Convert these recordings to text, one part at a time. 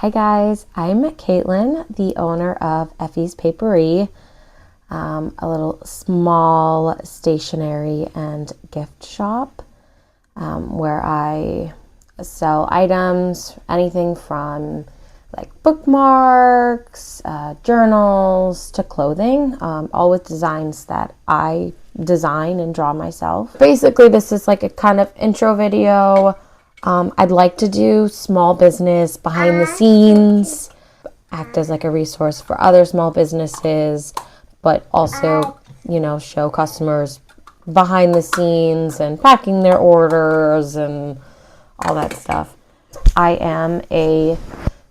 Hi guys, I'm Caitlin, the owner of Effie's Paperie, a little small stationery and gift shop where I sell items, anything from like bookmarks, journals to clothing, all with designs that I design and draw myself. Basically, this is like a kind of intro video. I'd like to do small business behind the scenes, act as like a resource for other small businesses, but also, show customers behind the scenes and packing their orders and all that stuff. I am a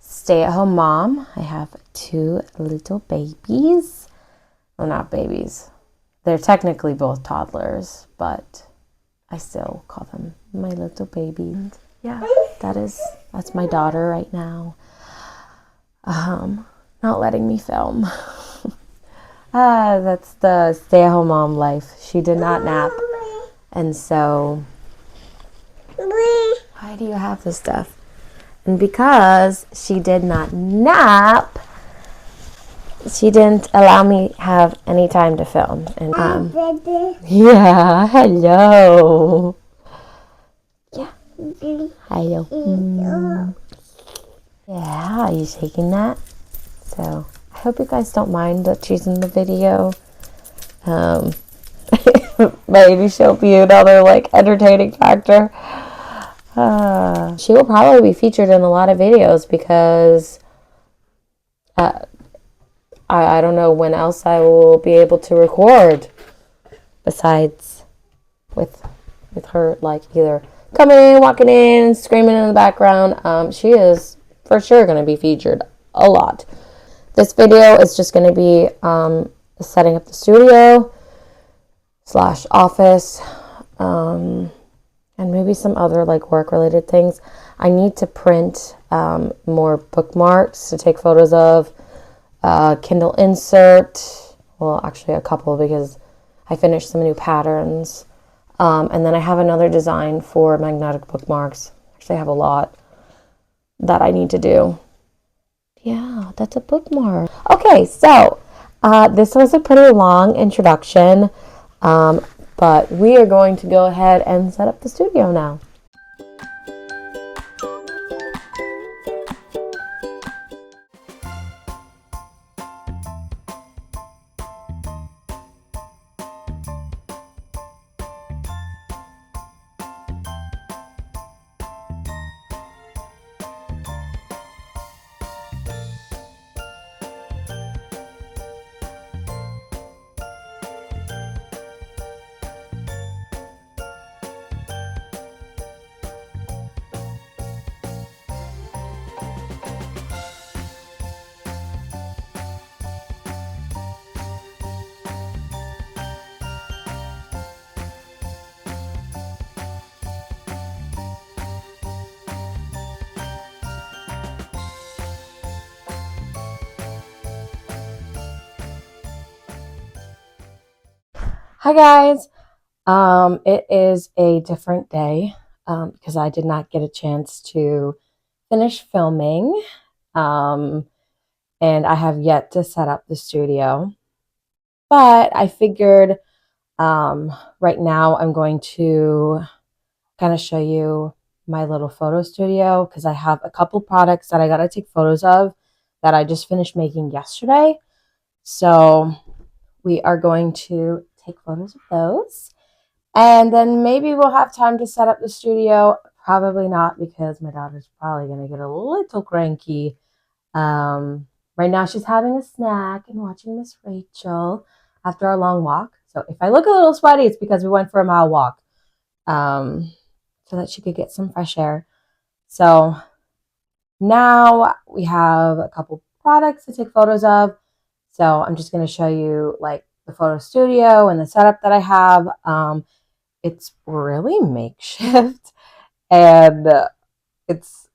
stay-at-home mom. I have 2 little babies. Well, not babies. They're technically both toddlers, but I still call them my little baby. Yeah, that's my daughter right now. Not letting me film. That's the stay-at-home mom life. She did not nap. And so, why do you have this stuff? And because she did not nap, she didn't allow me have any time to film. And yeah, hello. Yeah, hello. Yeah, are you shaking that? So I hope you guys don't mind that she's in the video. Maybe she'll be another like entertaining factor. She will probably be featured in a lot of videos because I don't know when else I will be able to record besides with her like either coming in, walking in, screaming in the background. She is for sure going to be featured a lot. This video is just going to be setting up the studio / office and maybe some other like work related things. I need to print more bookmarks to take photos of, Kindle insert, well actually a couple because I finished some new patterns, and then I have another design for magnetic bookmarks. Actually I have a lot that I need to do. Yeah, that's a bookmark. Okay, so this was a pretty long introduction, but we are going to go ahead and set up the studio now. Hi guys. It is a different day because I did not get a chance to finish filming, and I have yet to set up the studio. But I figured right now I'm going to kind of show you my little photo studio because I have a couple products that I got to take photos of that I just finished making yesterday. So we are going to take photos of those. And then maybe we'll have time to set up the studio. Probably not because my daughter's probably going to get a little cranky. Right now she's having a snack and watching Miss Rachel after our long walk. So if I look a little sweaty, it's because we went for a mile walk so that she could get some fresh air. So now we have a couple products to take photos of. So I'm just going to show you like the photo studio and the setup that I have. It's really makeshift, and it's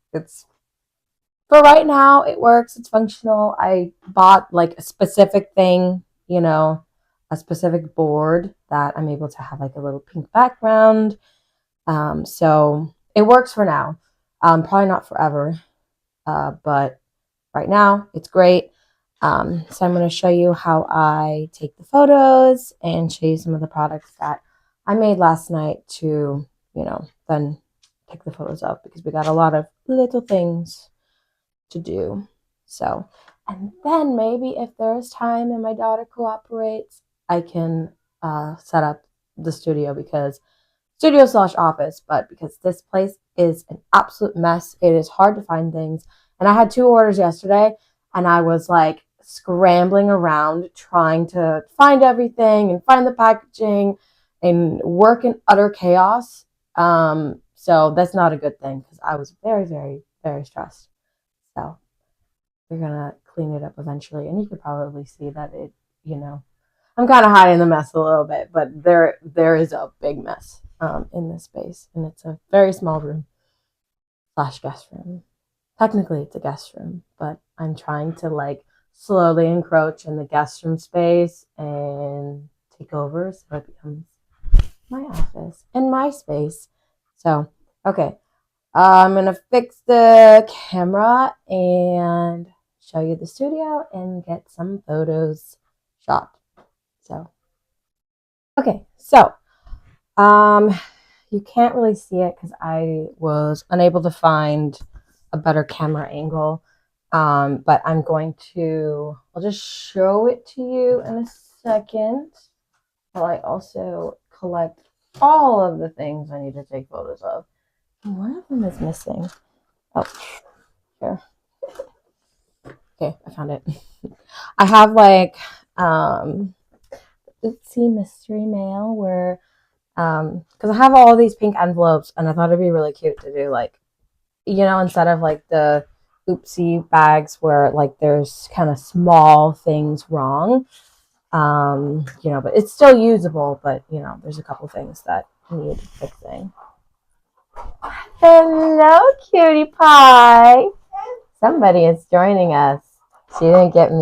for right now it works. It's functional. I bought like a specific thing, a specific board that I'm able to have like a little pink background. So it works for now. Probably not forever, but right now. It's great. So I'm going to show you how I take the photos and show you some of the products that I made last night to, then take the photos of, because we got a lot of little things to do. So, and then maybe if there's time and my daughter cooperates, I can set up the studio, because studio/office, but because this place is an absolute mess, it is hard to find things. And I had 2 orders yesterday, and I was like scrambling around trying to find everything and find the packaging and work in utter chaos. So that's not a good thing, because I was very, very, very stressed. So we're gonna clean it up eventually, and you could probably see that you know, I'm kind of hiding the mess a little bit, but there is a big mess in this space, and it's a very small room/guest room. Technically, it's a guest room, but I'm trying to like slowly encroach in the guest room space and take over, so it becomes my office and my space. So, okay, I'm gonna fix the camera and show you the studio and get some photos shot. So, okay, so um, you can't really see it because I was unable to find a better camera angle. But I'll just show it to you in a second, while I also collect all of the things I need to take photos of. One of them is missing. Oh, here. Okay, I found it. I have like, let's see, mystery mail where, because I have all these pink envelopes, and I thought it'd be really cute to do like, instead of like the oopsie bags where like there's kind of small things wrong, but it's still usable, but there's a couple things that need fixing. Hello, cutie pie. Somebody is joining us. She didn't give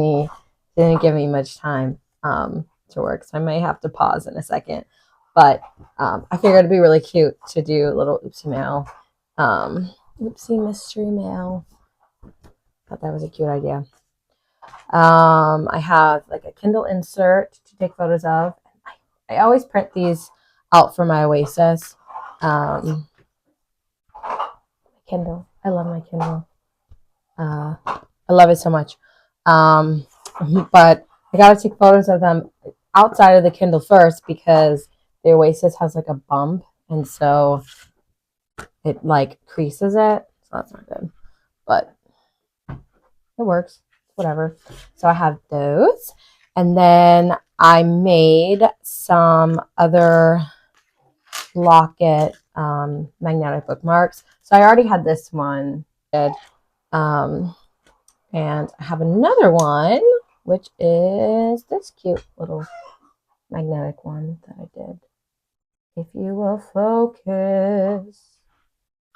me much time to work, so I may have to pause in a second. But I figured it'd be really cute to do a little oopsie mail, oopsie mystery mail. Thought that was a cute idea. I have like a Kindle insert to take photos of. I always print these out for my Oasis. Kindle. I love my Kindle. I love it so much. But I gotta take photos of them outside of the Kindle first, because the Oasis has like a bump, and so it like creases it. So that's not good. But it works. Whatever. So I have those. And then I made some other locket magnetic bookmarks. So I already had this one. Um, and I have another one, which is this cute little magnetic one that I did. If you will focus.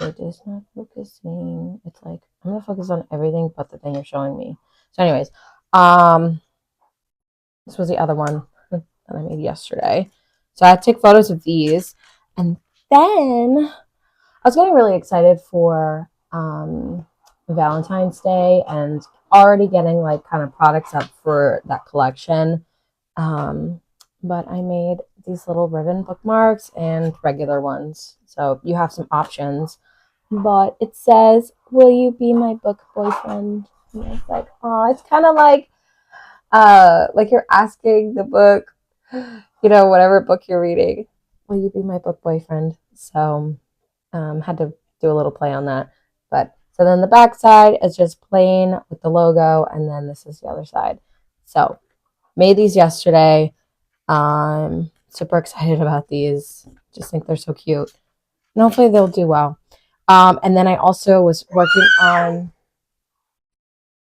It is not focusing. It's like, I'm gonna focus on everything but the thing you're showing me. So anyways, this was the other one that I made yesterday. So I had to take photos of these, and then I was getting really excited for Valentine's Day, and already getting like kind of products up for that collection. But I made these little ribbon bookmarks and regular ones, so you have some options. But it says, "Will you be my book boyfriend?" And I was like, "Oh, it's kind of like you're asking the book, whatever book you're reading, will you be my book boyfriend?" So, had to do a little play on that. But so then the back side is just plain with the logo, and then this is the other side. So, made these yesterday. Super excited about these. Just think they're so cute, and hopefully they'll do well. And then I also was working on.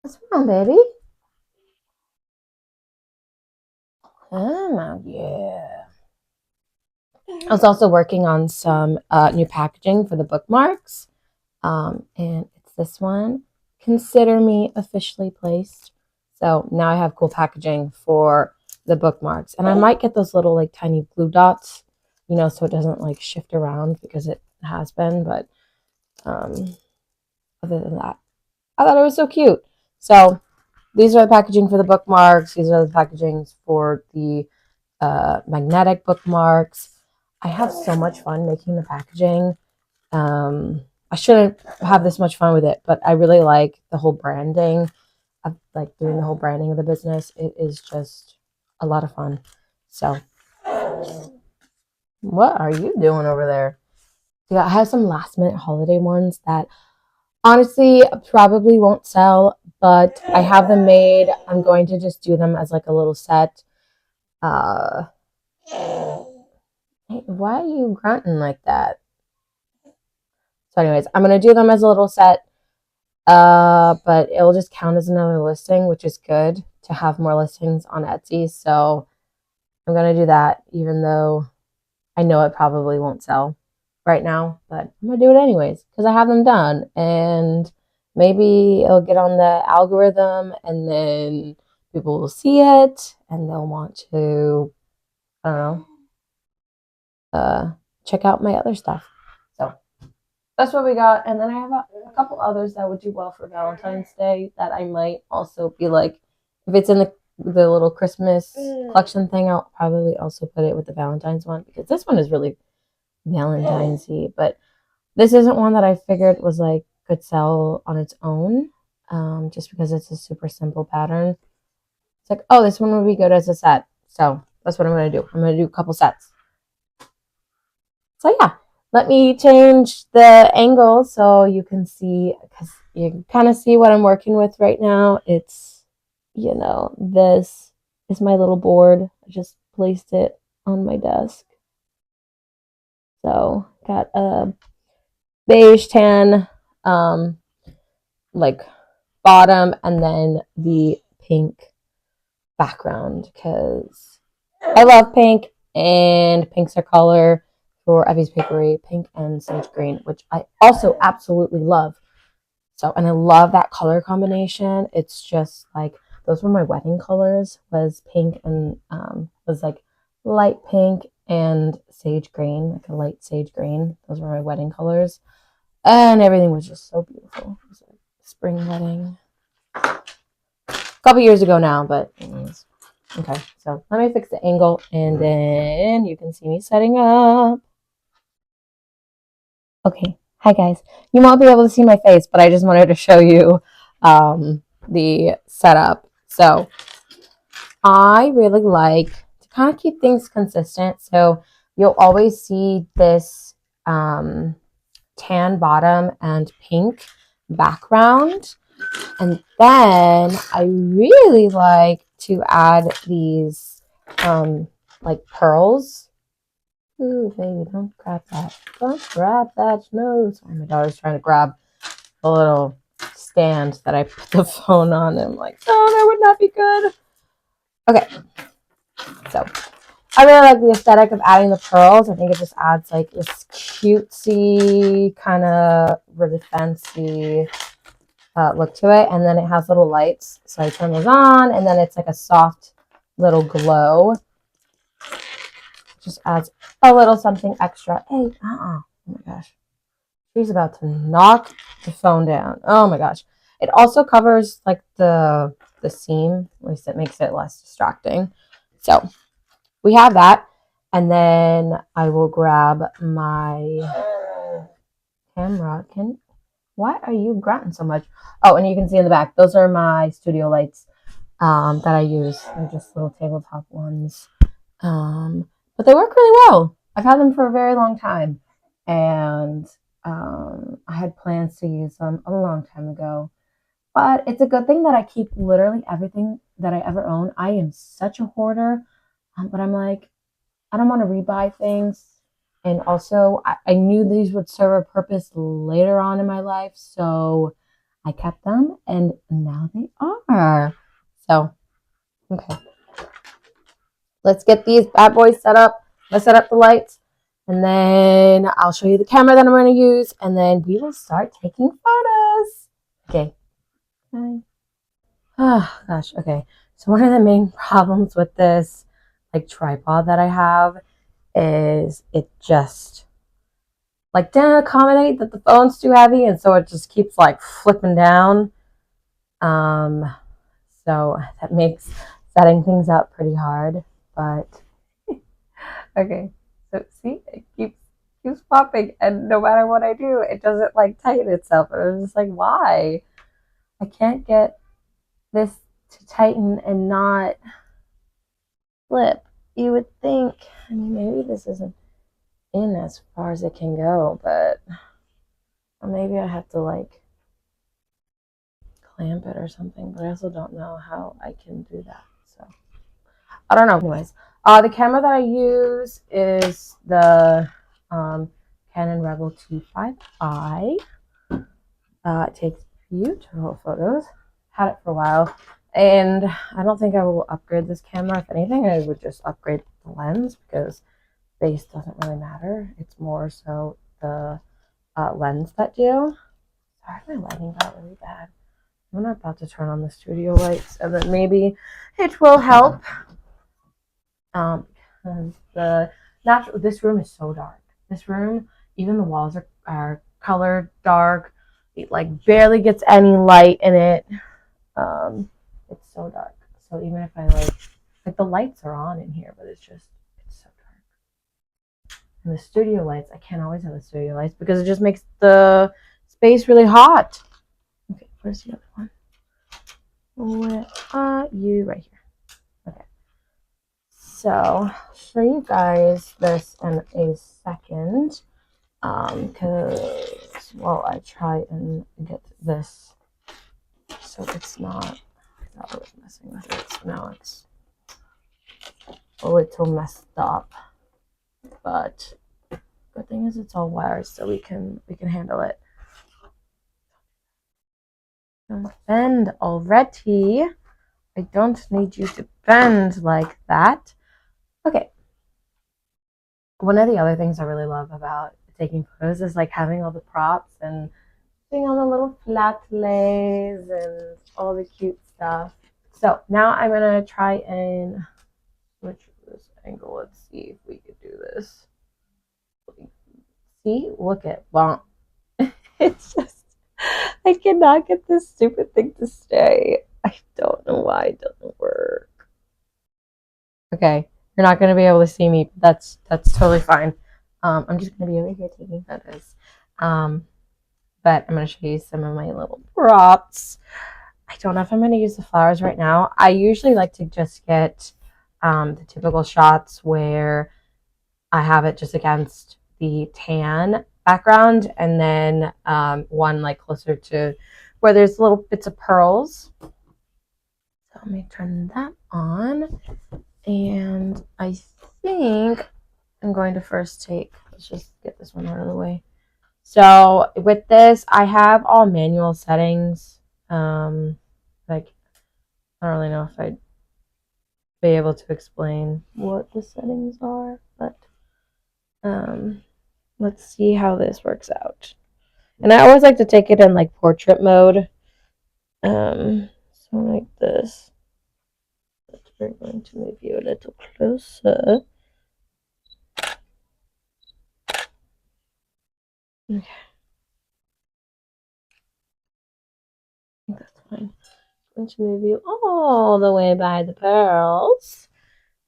What's wrong, baby? Oh, yeah. I was also working on some new packaging for the bookmarks. And it's this one. Consider me officially placed. So now I have cool packaging for the bookmarks. And I might get those little like tiny glue dots, so it doesn't like shift around, because it has been. But other than that, I thought it was so cute. So these are the packaging for the bookmarks. These are the packagings for the magnetic bookmarks. I have so much fun making the packaging. I shouldn't have this much fun with it, but I really like the whole branding. I like doing the whole branding of the business. It is just a lot of fun. So, what are you doing over there? Yeah, I have some last minute holiday ones that honestly probably won't sell, but I have them made. I'm going to just do them as like a little set. Uh, hey, why are you grunting like that? So, anyways, I'm gonna do them as a little set. But it'll just count as another listing, which is good to have more listings on Etsy. So I'm gonna do that, even though I know it probably won't sell right now, but I'm gonna do it anyways because I have them done, and maybe it'll get on the algorithm, and then people will see it, and they'll want to, I don't know, check out my other stuff. So that's what we got. And then I have a couple others that would do well for Valentine's Day that I might also be like, if it's in the little Christmas collection thing, I'll probably also put it with the Valentine's one because this one is really Valentine's-y. But this isn't one that I figured was like could sell on its own, just because it's a super simple pattern. It's like, oh, this one would be good as a set. So that's what I'm gonna do. I'm gonna do a couple sets. So yeah, let me change the angle so you can see, because you can kind of see what I'm working with right now. It's, this is my little board. I just placed it on my desk. So got a beige tan, um, like bottom, and then the pink background because I love pink, and pink's a color for Effie's Paperie, pink and sage green, which I also absolutely love. So, and I love that color combination. It's just like those were my wedding colors, was pink and was like light pink and sage green, like a light sage green. Those were my wedding colors, and everything was just so beautiful. It was like spring wedding a couple years ago now, but anyways. Okay, so let me fix the angle and then you can see me setting up. Okay, hi guys. You won't be able to see my face, but I just wanted to show you the setup. So I really like to kind of keep things consistent. So you'll always see this tan bottom and pink background. And then I really like to add these like pearls. Ooh, baby, don't grab that. Don't grab that nose. Oh, my daughter's trying to grab the little stand that I put the phone on. And I'm like, oh, that would not be good. Okay, so I really like the aesthetic of adding the pearls. I think it just adds like this cutesy, kind of really fancy look to it. And then it has little lights. So I turn those on, and then it's like a soft little glow. Just adds a little something extra. Hey, oh my gosh. She's about to knock the phone down. Oh my gosh. It also covers like the seam. At least it makes it less distracting. So we have that. And then I will grab my camera. Why are you grunting so much? Oh, and you can see in the back, those are my studio lights that I use. They're just little tabletop ones. But they work really well. I've had them for a very long time. And I had plans to use them a long time ago. But it's a good thing that I keep literally everything that I ever own. I am such a hoarder. But I'm like, I don't want to rebuy things. And also, I knew these would serve a purpose later on in my life. So I kept them, and now they are. So, okay. Let's get these bad boys set up. Let's set up the lights. And then I'll show you the camera that I'm going to use. And then we will start taking photos. Okay. Bye. Oh, gosh. Okay. So one of the main problems with this like tripod that I have is it just like didn't accommodate that the phone's too heavy. And so it just keeps like flipping down. So that makes setting things up pretty hard. But okay, so see, it keeps popping, and no matter what I do, it doesn't like tighten itself. And I was just like, why? I can't get this to tighten and not flip. You would think. I mean, maybe this isn't in as far as it can go, but maybe I have to like clamp it or something. But I also don't know how I can do that. So I don't know. Anyways, the camera that I use is the Canon Rebel T5i. It takes beautiful photos. Had it for a while, and I don't think I will upgrade this camera. If anything, I would just upgrade the lens because base doesn't really matter. It's more so the lens that do. Sorry, my lighting got really bad. I'm not about to turn on the studio lights, and then maybe it will help. Because the natural, this room is so dark. This room, even the walls are colored dark. It like barely gets any light in it. It's so dark. So even if I like the lights are on in here, but it's so dark. And the studio lights, I can't always have the studio lights because it just makes the space really hot. Okay, where's the other one? Where are you? Right here. Okay. So I'll show you guys this in a second. Because while I try and get this so it's not, I thought I was messing with it, so now it's a little messed up. But good thing is it's all wires, so we can handle it. Don't bend already. I don't need you to bend like that. Okay. One of the other things I really love about taking photos is like having all the props and doing all the little flat lays and all the cute stuff. So now I'm gonna try and switch this angle. Let's see if we could do this. See, look at well, it's just I cannot get this stupid thing to stay. I don't know why it doesn't work. Okay, you're not gonna be able to see me. That's totally fine. I'm just gonna be over here taking photos. But I'm gonna show you some of my little props. I don't know if I'm going to use the flowers right now. I usually like to just get the typical shots where I have it just against the tan background and then one like closer to where there's little bits of pearls. So let me turn that on. And I think I'm going to first let's just get this one out of the way. So with this, I have all manual settings. Like I don't really know if I'd be able to explain what the settings are, but let's see how this works out. And I always like to take it in like portrait mode. So like this. But we're going to move you a little closer. Okay. I think that's fine. I'm going to move you all the way by the pearls.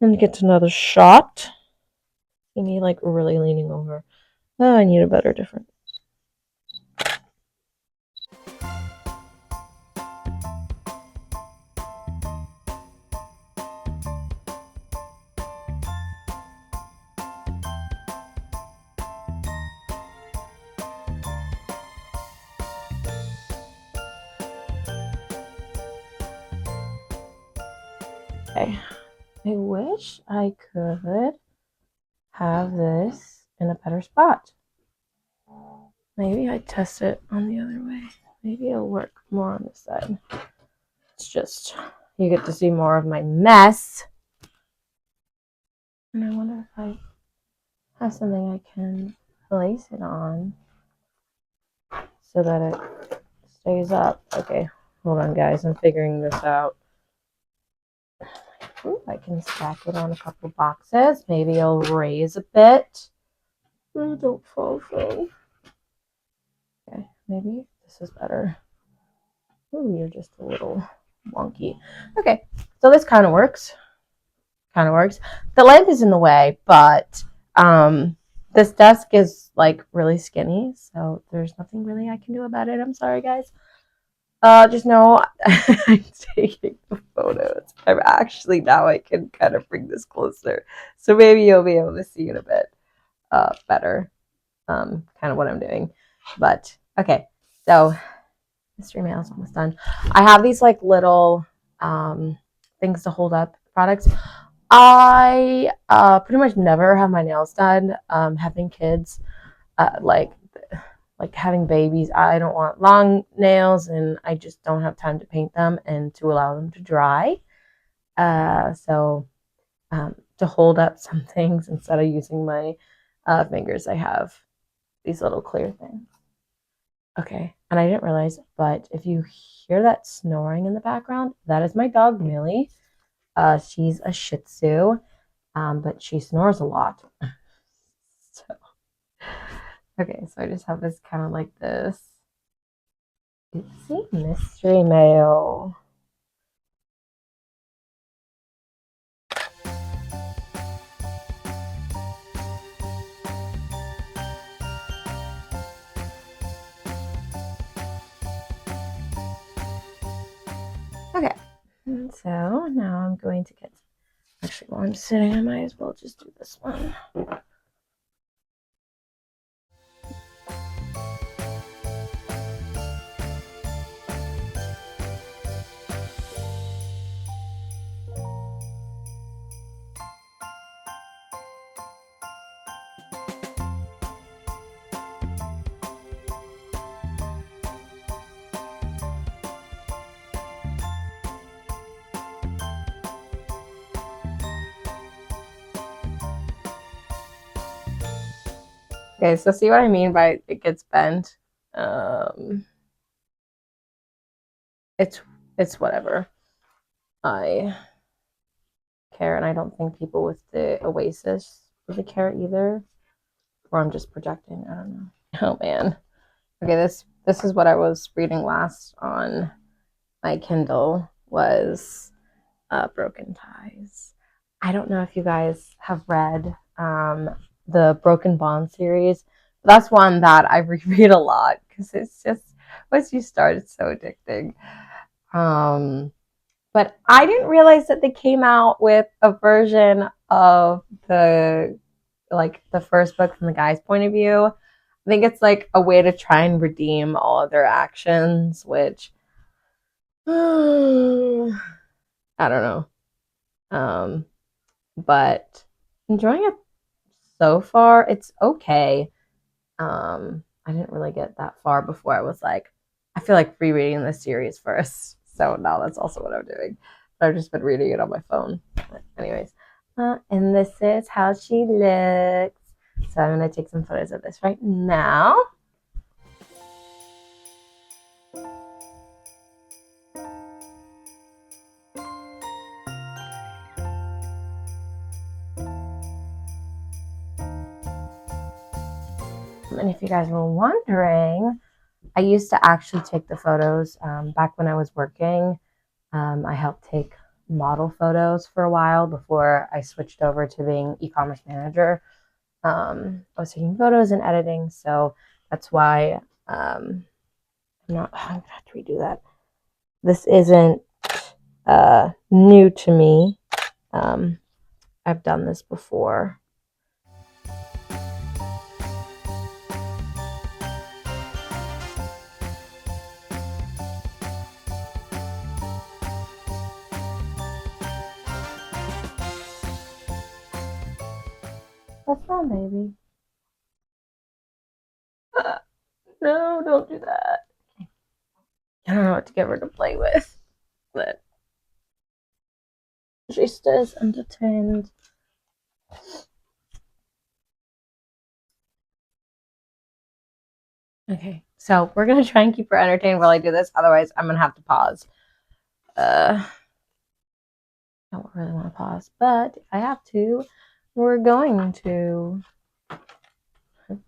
And get another shot. See me like really leaning over. Oh, I need a better different. Okay. I wish I could have this in a better spot. Maybe I test it on the other way. Maybe it'll work more on this side. It's just, you get to see more of my mess. And I wonder if I have something I can place it on so that it stays up. Okay, hold on guys, I'm figuring this out. Ooh, I can stack it on a couple boxes. Maybe it'll raise a bit. Oh, don't fall, Phil. Okay, maybe this is better. Ooh, you're just a little wonky. Okay, so this kind of works. Kind of works. The lamp is in the way, but this desk is like really skinny, so there's nothing really I can do about it. I'm sorry, guys. Just know I'm taking the photos. I'm actually now I can kind of bring this closer, so maybe you'll be able to see it a bit better. Kind of what I'm doing, but okay. So mystery mail is almost done. I have these like little things to hold up products. I pretty much never have my nails done. Having kids, like having babies, I don't want long nails, and I just don't have time to paint them and to allow them to dry. So to hold up some things instead of using my fingers, I have these little clear things. Okay, and I didn't realize, but if you hear that snoring in the background, that is my dog Millie. She's a Shih Tzu, but she snores a lot. So, okay, so I just have this kind of like this. Oopsie, mystery mail. Okay, and so now I'm going to get. Actually, while I'm sitting, I might as well just do this one. Okay, so see what I mean by it gets bent. Um, it's it's whatever. I care, and I don't think people with the Oasis really care either. Or I'm just projecting. I don't know. Oh man. Okay, this is what I was reading last on my Kindle was Broken Ties. I don't know if you guys have read the Broken Bond series. That's one that I reread a lot because it's just once you start, it's so addicting. Um, but I didn't realize that they came out with a version of the first book from the guy's point of view. I think it's like a way to try and redeem all of their actions, which I don't know. Um, but enjoying it so far. It's okay. I didn't really get that far before I was like, I feel like rereading the series first. So now that's also what I'm doing. But I've just been reading it on my phone. But anyways, and this is how she looks. So I'm gonna take some photos of this right now. And if you guys were wondering, I used to actually take the photos back when I was working. I helped take model photos for a while before I switched over to being e-commerce manager. I was taking photos and editing, so that's why I'm gonna have to redo that. This isn't new to me. Um, I've done this before. That's fun, baby. No, don't do that. I don't know what to get her to play with, but she stays entertained. Okay, so we're gonna try and keep her entertained while I do this. Otherwise, I'm gonna have to pause. I don't really want to pause, but if I have to, we're going to.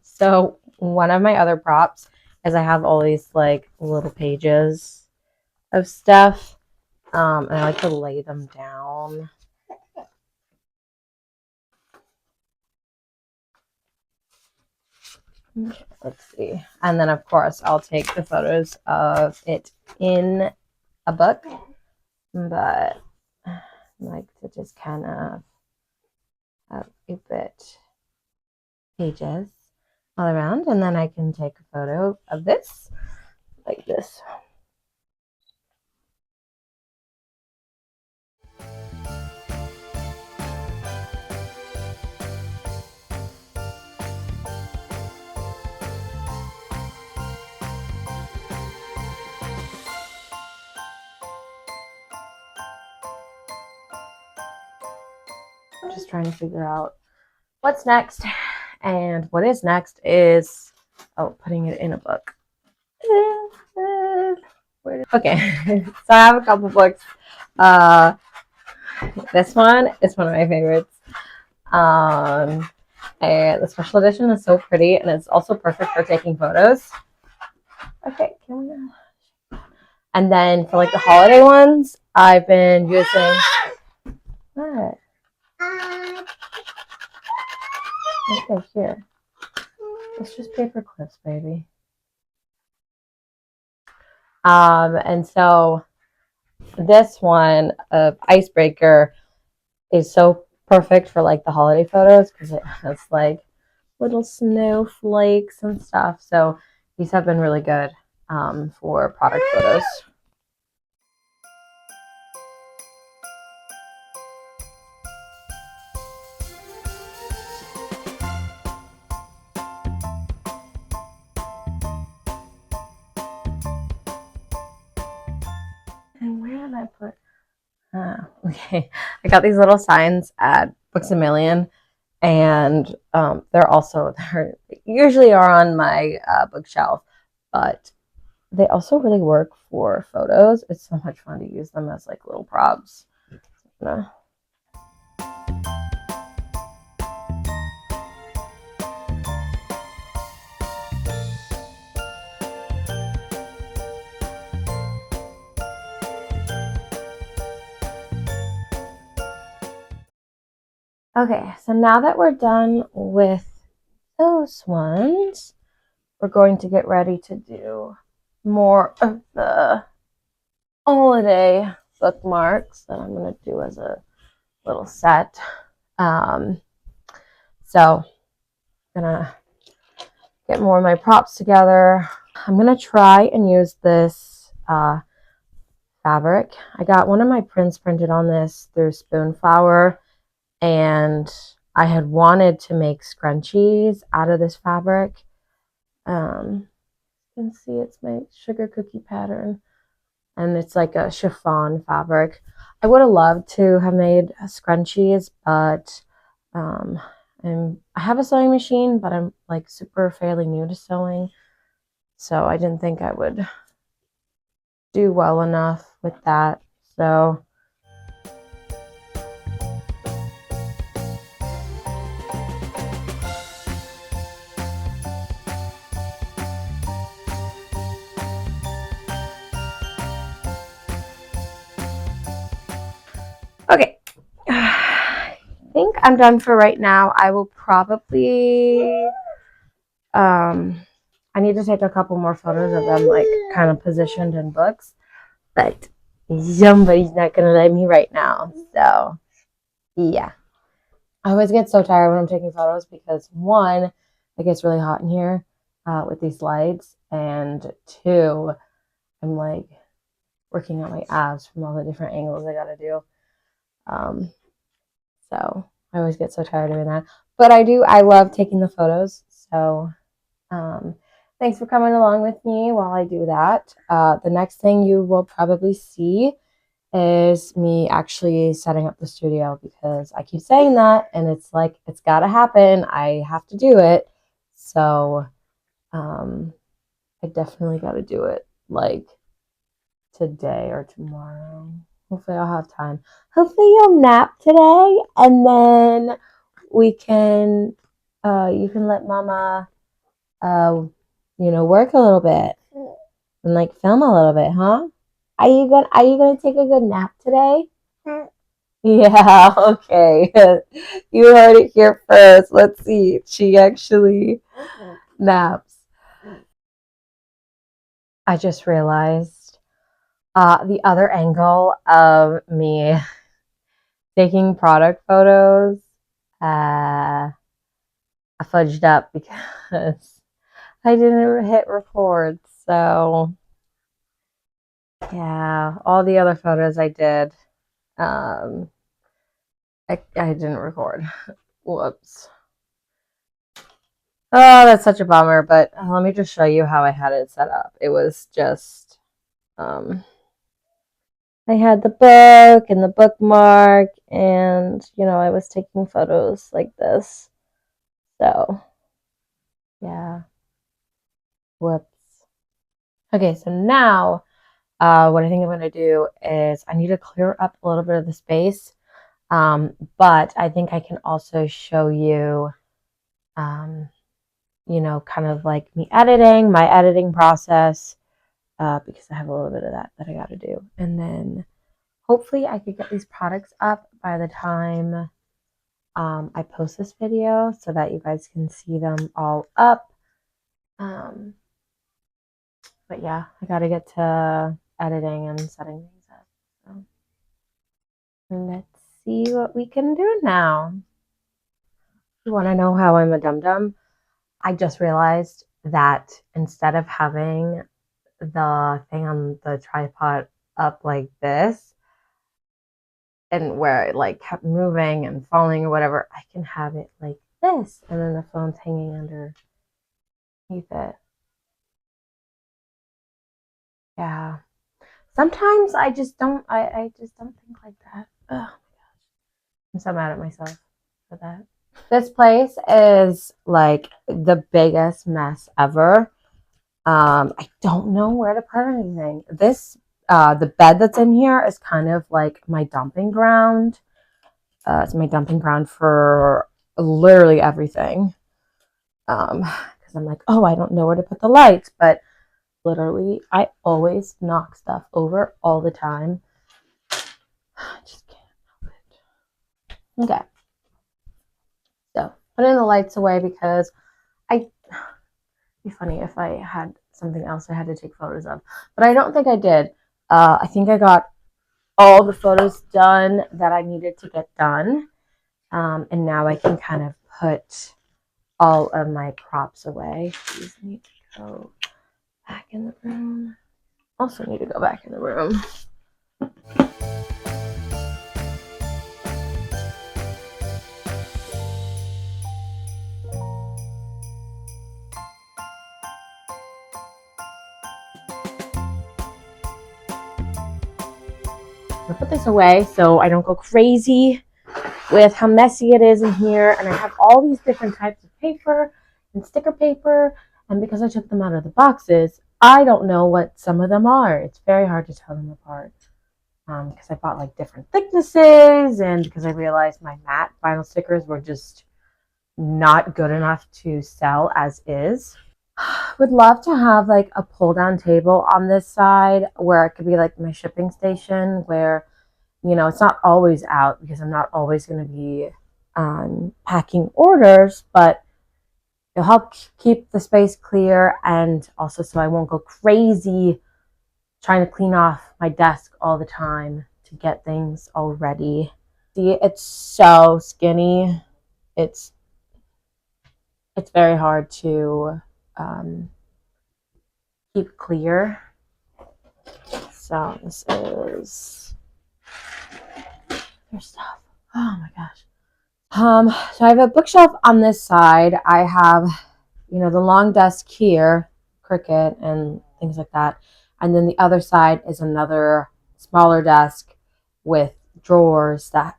So one of my other props is I have all these like little pages of stuff, and I like to lay them down. Let's see. And then, of course, I'll take the photos of it in a book, but I like to just kind of have a bit pages all around, and then I can take a photo of this like this. I'm just trying to figure out what's next, and what is next is putting it in a book. Okay, so I have a couple books. This one is one of my favorites. And the special edition is so pretty, and it's also perfect for taking photos. Okay, can we? And then for like the holiday ones, I've been using what? Okay, here. It's just paper clips, baby. And so this one of Icebreaker is so perfect for like the holiday photos because it has like little snowflakes and stuff. So these have been really good for product photos. And where did I put? Okay, I got these little signs at Books A Million, and they're usually are on my bookshelf, but they also really work for photos. It's so much fun to use them as like little props. Okay, so now that we're done with those ones, we're going to get ready to do more of the holiday bookmarks that I'm going to do as a little set. So I'm going to get more of my props together. I'm going to try and use this fabric. I got one of my prints printed on this through Spoonflower, and I had wanted to make scrunchies out of this fabric. You can see it's my sugar cookie pattern, and it's like a chiffon fabric. I would have loved to have made scrunchies, but I have a sewing machine, but I'm like super fairly new to sewing, so I didn't think I would do well enough with that. So okay. I think I'm done for right now. I will probably I need to take a couple more photos of them like kind of positioned in books, but somebody's not gonna let me right now. So yeah. I always get so tired when I'm taking photos because one, it gets really hot in here with these lights, and two, I'm like working on my abs from all the different angles I gotta do. So I always get so tired doing that. But I love taking the photos. So thanks for coming along with me while I do that. The next thing you will probably see is me actually setting up the studio, because I keep saying that and it's like it's got to happen. I have to do it. So I definitely got to do it like today or tomorrow. Hopefully I'll have time. Hopefully you'll nap today, and then we can you can let mama work a little bit and like film a little bit, huh? Are you gonna take a good nap today? Yeah, okay. You heard it here first. Let's see. She actually naps. I just realized the other angle of me taking product photos. I fudged up because I didn't hit record. So, yeah, all the other photos I did, um, I didn't record. Whoops. Oh, that's such a bummer, but let me just show you how I had it set up. It was just, um, I had the book and the bookmark, and, I was taking photos like this. So, yeah, whoops. Okay, so now, what I think I'm going to do is I need to clear up a little bit of the space, but I think I can also show you, um, kind of like me editing, my editing process, because I have a little bit of that I got to do. And then hopefully I could get these products up by the time I post this video so that you guys can see them all up. But yeah, I got to get to editing and setting things up. So let's see what we can do now. You want to know how I'm a dum dum? I just realized that instead of having the thing on the tripod up like this, and where it like kept moving and falling or whatever, I can have it like this, and then the phone's hanging underneath it. Yeah. Sometimes I just don't think like that. Ugh, I'm so mad at myself for that. This place is like the biggest mess ever. I don't know where to put anything. The bed that's in here is kind of like my dumping ground. It's my dumping ground for literally everything. Because I'm like, oh, I don't know where to put the lights, but literally, I always knock stuff over all the time. I just can't help it. Okay, so putting the lights away because it'd be funny if I had something else I had to take photos of, but I don't think I did. I think I got all the photos done that I needed to get done, and now I can kind of put all of my props away. These need to go back in the room. Also need to go back in the room. I'm gonna put this away so I don't go crazy with how messy it is in here. And I have all these different types of paper and sticker paper. And because I took them out of the boxes, I don't know what some of them are. It's very hard to tell them apart. Because I bought like different thicknesses, and because I realized my matte vinyl stickers were just not good enough to sell as is. Would love to have like a pull down table on this side where it could be like my shipping station where, it's not always out because I'm not always going to be packing orders, but it'll help keep the space clear, and also so I won't go crazy trying to clean off my desk all the time to get things all ready. See, it's so skinny. It's it's very hard to um, keep clear. So this is their stuff. Oh my gosh. So I have a bookshelf on this side. I have, the long desk here, Cricut and things like that. And then the other side is another smaller desk with drawers that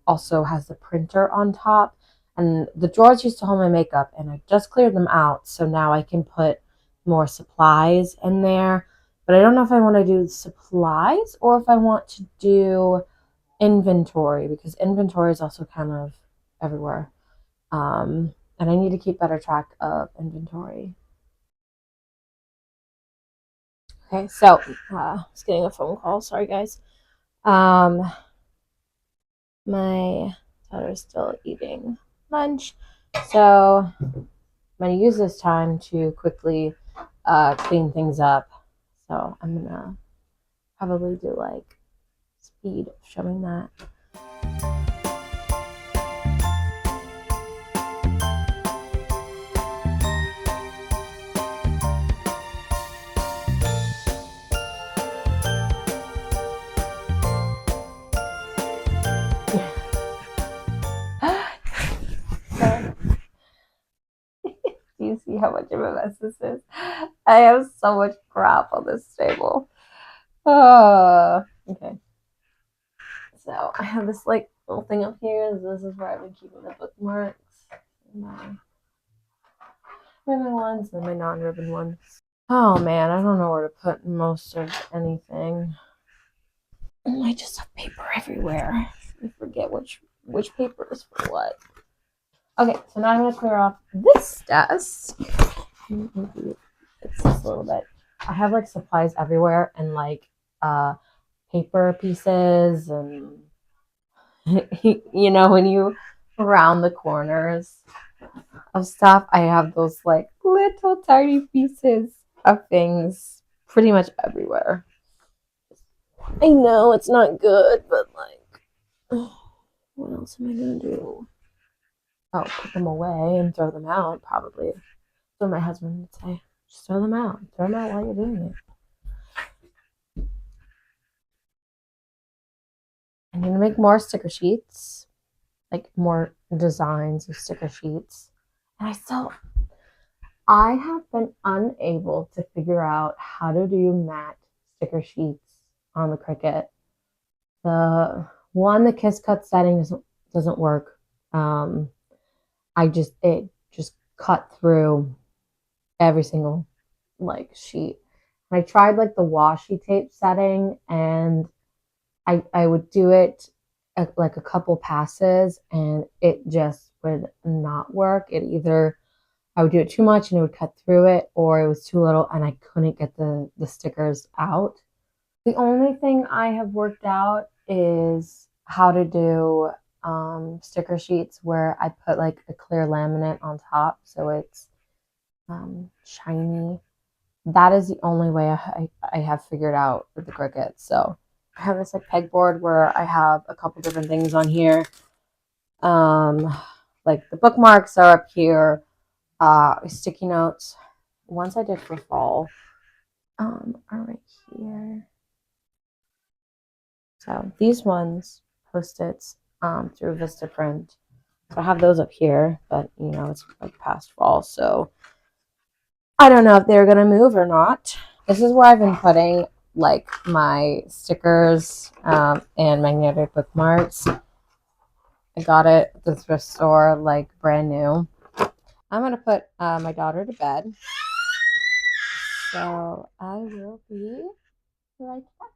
also has the printer on top. And the drawers used to hold my makeup, and I just cleared them out. So now I can put more supplies in there. But I don't know if I want to do supplies or if I want to do inventory, because inventory is also kind of everywhere. And I need to keep better track of inventory. Okay, so I was getting a phone call. Sorry, guys. Um, my daughter's still eating lunch, so I'm gonna use this time to quickly clean things up. So I'm gonna probably do like speed of showing that. So, do you see how much of a mess this is? I have so much crap on this table. Okay. So I have this like little thing up here. This is where I've been keeping the bookmarks. My ribbon ones and my non-ribbon ones. Oh man, I don't know where to put most of anything. I just have paper everywhere. I forget which paper is for what. Okay, so now I'm gonna clear off this desk. Maybe it's just a little bit. I have like supplies everywhere and like paper pieces and you know when you round the corners of stuff, I have those like little tiny pieces of things pretty much everywhere. I know it's not good, but like, what else am I gonna do? Oh, put them away and throw them out, probably. That's what my husband would say. Just throw them out. Throw them out while you're doing it. I'm gonna make more sticker sheets, like more designs of sticker sheets. And I have been unable to figure out how to do matte sticker sheets on the Cricut. The Kiss Cut setting doesn't work. Um, it just cut through every single like sheet. And I tried like the washi tape setting, and I would do it like a couple passes, and it just would not work. It either I would do it too much and it would cut through it, or it was too little and I couldn't get the stickers out. The only thing I have worked out is how to do sticker sheets where I put like a clear laminate on top so it's shiny. That is the only way I have figured out with the Cricut. So I have this like pegboard where I have a couple different things on here. Like the bookmarks are up here, sticky notes. Ones I did for fall are right here. So these ones, Post-its, through Vistaprint. So I have those up here, but you know, it's like past fall, so I don't know if they're gonna move or not. This is where I've been putting like my stickers and magnetic bookmarks. I got it at the thrift store, like brand new. I'm gonna put my daughter to bed, so I will be right back.